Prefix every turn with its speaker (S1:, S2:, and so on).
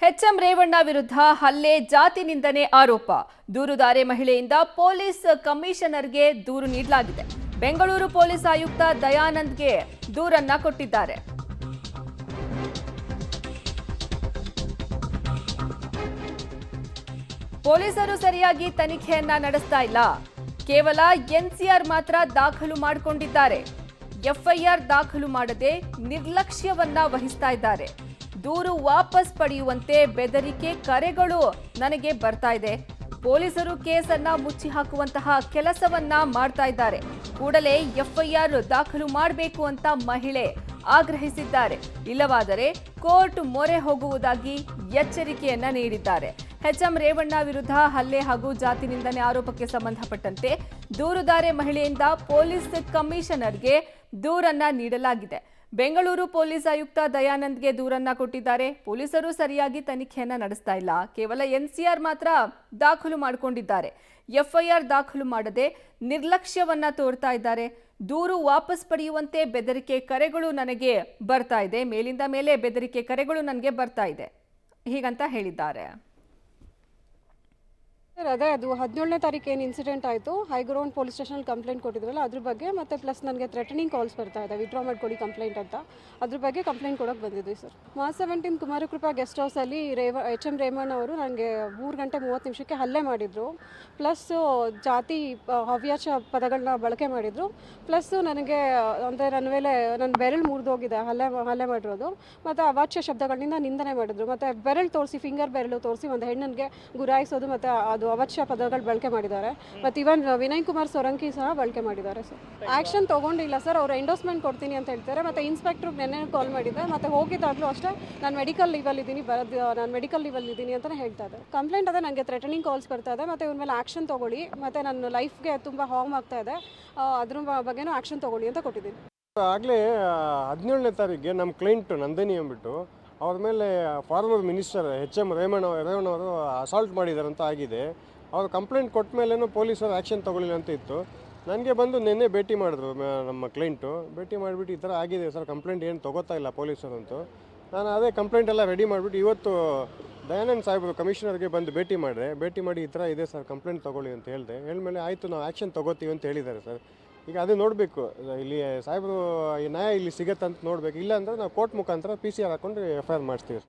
S1: HM Revanna ವಿರುದ್ಧ ಹಲ್ಲೆ ಜಾತಿ ನಿಂದನೆ ಆರೋಪ. ದೂರುದಾರೆ ಮಹಿಳೆಯಿಂದ ಪೊಲೀಸ್ ಕಮಿಷನರ್ಗೆ ದೂರು ನೀಡಲಾಗಿದೆ. ಬೆಂಗಳೂರು ಪೊಲೀಸ್ ಆಯುಕ್ತ ದಯಾನಂದ್ಗೆ ದೂರನ್ನ ಕೊಟ್ಟಿದ್ದಾರೆ. ಪೊಲೀಸರು ಸರಿಯಾಗಿ ತನಿಖೆಯನ್ನ ನಡೆಸ್ತಾ ಇಲ್ಲ. ಕೇವಲ ಎನ್ಸಿಆರ್ ಮಾತ್ರ ದಾಖಲು ಮಾಡಿಕೊಂಡಿದ್ದಾರೆ. ಎಫ್ಐಆರ್ ದಾಖಲು ಮಾಡದೆ ನಿರ್ಲಕ್ಷ್ಯವನ್ನ ವಹಿಸ್ತಾ ಇದ್ದಾರೆ. ದೂರು ವಾಪಸ್ ಪಡೆಯುವಂತೆ ಬೆದರಿಕೆ ಕರೆಗಳು ನನಗೆ ಬರ್ತಾ ಇದೆ. ಪೊಲೀಸರು ಕೇಸನ್ನ ಮುಚ್ಚಿ ಹಾಕುವಂತಹ ಕೆಲಸವನ್ನ ಮಾಡ್ತಾ ಇದ್ದಾರೆ. ಕೂಡಲೇ ಎಫ್ಐಆರ್ ದಾಖಲು ಮಾಡಬೇಕು ಅಂತ ಮಹಿಳೆ ಆಗ್ರಹಿಸಿದ್ದಾರೆ. ಇಲ್ಲವಾದರೆ ಕೋರ್ಟ್ ಮೊರೆ ಹೋಗುವುದಾಗಿ ಎಚ್ಚರಿಕೆಯನ್ನ ನೀಡಿದ್ದಾರೆ. ಎಚ್ಎಂ ರೇವಣ್ಣ ವಿರುದ್ಧ ಹಲ್ಲೆ ಹಾಗೂ ಜಾತಿ ನಿಂದನೆ ಆರೋಪಕ್ಕೆ ಸಂಬಂಧಪಟ್ಟಂತೆ ದೂರುದಾರೆ ಮಹಿಳೆಯಿಂದ ಪೊಲೀಸ್ ಕಮಿಷನರ್ಗೆ ದೂರನ್ನ ನೀಡಲಾಗಿದೆ. ಬೆಂಗಳೂರು ಪೊಲೀಸ್ ಆಯುಕ್ತ ದಯಾನಂದ್ಗೆ ದೂರನ್ನ ಕೊಟ್ಟಿದ್ದಾರೆ. ಪೊಲೀಸರು ಸರಿಯಾಗಿ ತನಿಖೆಯನ್ನ ನಡೆಸ್ತಾ ಇಲ್ಲ. ಕೇವಲ ಎನ್ಸಿಆರ್ ಮಾತ್ರ ದಾಖಲು ಮಾಡಿಕೊಂಡಿದ್ದಾರೆ. ಎಫ್ಐಆರ್ ದಾಖಲು ಮಾಡದೆ ನಿರ್ಲಕ್ಷ್ಯವನ್ನ ತೋರ್ತಾ ಇದ್ದಾರೆ. ದೂರು ವಾಪಸ್ ಪಡೆಯುವಂತೆ ಬೆದರಿಕೆ ಕರೆಗಳು ನನಗೆ ಬರ್ತಾ ಇದೆ. ಮೇಲಿಂದ ಮೇಲೆ ಬೆದರಿಕೆ ಕರೆಗಳು ನನಗೆ ಬರ್ತಾ ಇದೆ ಹೀಗಂತ ಹೇಳಿದ್ದಾರೆ.
S2: ಅದೇ ಅದು 17ನೇ ತಾರೀಕು ಏನು ಇನ್ಸಿಡೆಂಟ್ ಆಯಿತು, ಹೈಗ್ರೌಂಡ್ ಪೊಲೀಸ್ ಸ್ಟೇಷನಲ್ಲಿ ಕಂಪ್ಲೇಂಟ್ ಕೊಟ್ಟಿದ್ರಲ್ಲ ಅದ್ರ ಬಗ್ಗೆ, ಮತ್ತು ಪ್ಲಸ್ ನನಗೆ ಥ್ರೆಟನಿಂಗ್ ಕಾಲ್ಸ್ ಬರ್ತಾ ಇದೆ, ವಿಡ್ರಾ ಮಾಡ್ಕೊಳ್ಳಿ ಕಂಪ್ಲೇಂಟ್ ಅಂತ. ಅದ್ರ ಬಗ್ಗೆ ಕಂಪ್ಲೇಂಟ್ ಕೊಡೋಕೆ ಬಂದಿದ್ವಿ ಸರ್. ಮಾರ್ಚ್ 17 ಕುಮಾರಕೃಪಾ ಗೆಸ್ಟ್ ಹೌಸಲ್ಲಿ ಎಚ್ಎಂ ರೇವಣ್ಣ ಅವರು ನನಗೆ 3 ಗಂಟೆ 30 ನಿಮಿಷಕ್ಕೆ ಹಲ್ಲೆ ಮಾಡಿದರು. ಪ್ಲಸ್ ಜಾತಿ ಹವ್ಯಾಸ ಪದಗಳನ್ನ ಬಳಕೆ ಮಾಡಿದರು. ಪ್ಲಸ್ ನನಗೆ ಅಂದರೆ ನನ್ನ ಮೇಲೆ ನನ್ನ ಬೆರಳು ಮುರಿದೋಗಿದೆ ಹಲ್ಲೆ ಮಾಡಿರೋದು. ಮತ್ತು ಅವಾಚ್ಯ ಶಬ್ದಗಳಿಂದ ನಿಂದನೆ ಮಾಡಿದ್ರು. ಮತ್ತು ಬೆರಳು ತೋರಿಸಿ, ಫಿಂಗರ್ ಬೆರಳು ತೋರಿಸಿ ಒಂದು ಹೆಣ್ಣಿಗೆ ಗುರಾಯಿಸೋದು, ಮತ್ತು ಅದು ಅವಾಚ್ಯ ಪದಗಳು ಬಳಕೆ ಮಾಡಿದ್ದಾರೆ. ಮತ್ತು ಇವನ್ ವಿನಯ್ ಕುಮಾರ್ ಸೊರಂಕಿ ಸಹ ಬಳಕೆ ಮಾಡಿದ್ದಾರೆ ಸರ್. ಆ್ಯಕ್ಷನ್ ತೊಗೊಂಡಿಲ್ಲ ಸರ್. ಅವರು ಎಂಡೋಸ್ಮೆಂಟ್ ಕೊಡ್ತೀನಿ ಅಂತ ಹೇಳ್ತಾರೆ. ಮತ್ತು ಇನ್ಸ್ಪೆಕ್ಟ್ರಿಗೆ ನೆನ್ನೆ ಕಾಲ್ ಮಾಡಿದ್ದೆ. ಮತ್ತು ಹೋಗಿದ್ದಾಗಲೂ ಅಷ್ಟೇ ನಾನು ಮೆಡಿಕಲ್ ಲೀವಲ್ಲಿ ಇದ್ದೀನಿ ಅಂತಲೇ ಹೇಳ್ತಾ ಇದ್ದಾರೆ. ಕಂಪ್ಲೇಂಟ್ ಅದೇ, ನನಗೆ ಥ್ರೆಟನಿಂಗ್ ಕಾಲ್ಸ್ ಬರ್ತಾ ಇದೆ. ಮತ್ತು ಇವ್ರ ಮೇಲೆ ಆ್ಯಕ್ಷನ್ ತೊಗೊಳ್ಳಿ, ಮತ್ತು ನನ್ನ ಲೈಫ್ಗೆ ತುಂಬ ಹಾರ್ಮ್ ಆಗ್ತಾ ಇದೆ, ಅದ್ರ ಬಗ್ಗೆನೂ ಆ್ಯಕ್ಷನ್ ತೊಗೊಳ್ಳಿ ಅಂತ ಕೊಟ್ಟಿದ್ದೀನಿ.
S3: ಆಗಲೇ 17ನೇ ತಾರೀಕಿಗೆ ನಮ್ಮ ಕ್ಲೈಂಟು ನಂದಿನಿ ಅಂದ್ಬಿಟ್ಟು ಅವ್ರ ಮೇಲೆ ಫಾರ್ಮರ್ ಮಿನಿಸ್ಟರ್ ಎಚ್ಎಂ ರೇವಣ್ಣ ಅವರು ಅಸಾಲ್ಟ್ ಮಾಡಿದ್ದಾರೆ ಅಂತ ಆಗಿದೆ. ಅವರು ಕಂಪ್ಲೇಂಟ್ ಕೊಟ್ಟ ಮೇಲೇನು ಪೊಲೀಸರು ಆ್ಯಕ್ಷನ್ ತೊಗೊಳ್ಳಿಲ್ಲ ಅಂತ ಇತ್ತು. ನನಗೆ ಬಂದು ನಿನ್ನೆ ಭೇಟಿ ಮಾಡಿದ್ರು ನಮ್ಮ ಕ್ಲೈಂಟು. ಭೇಟಿ ಮಾಡಿಬಿಟ್ಟು ಈ ಥರ ಆಗಿದೆ ಸರ್, ಕಂಪ್ಲೇಂಟ್ ಏನು ತೊಗೋತಾ ಇಲ್ಲ ಪೊಲೀಸರಂತೂ. ನಾನು ಅದೇ ಕಂಪ್ಲೇಂಟ್ ಎಲ್ಲ ರೆಡಿ ಮಾಡಿಬಿಟ್ಟು ಇವತ್ತು ದಯಾನಂದ್ ಸಾಹೇಬರು ಕಮಿಷನರ್ಗೆ ಬಂದು ಭೇಟಿ ಮಾಡಿ ಈ ಥರ ಇದೆ ಸರ್, ಕಂಪ್ಲೇಂಟ್ ತೊಗೊಳ್ಳಿ ಅಂತ ಹೇಳಿದ್ಮೇಲೆ ಆಯಿತು ನಾವು ಆ್ಯಕ್ಷನ್ ತೊಗೋತೀವಿ ಅಂತ ಹೇಳಿದ್ದಾರೆ ಸರ್. ಈಗ ಅದೇ ನೋಡಬೇಕು, ಇಲ್ಲಿ ಸಾಹೇಬರು ಈ ನ್ಯಾಯ ಇಲ್ಲಿ ಸಿಗತ್ತೆ ಅಂತ ನೋಡಬೇಕು. ಇಲ್ಲ ಅಂದರೆ ನಾವು ಕೋರ್ಟ್ ಮುಖಾಂತರ PCR ಹಾಕ್ಕೊಂಡು FIR ಮಾಡಿಸ್ತೀವಿ.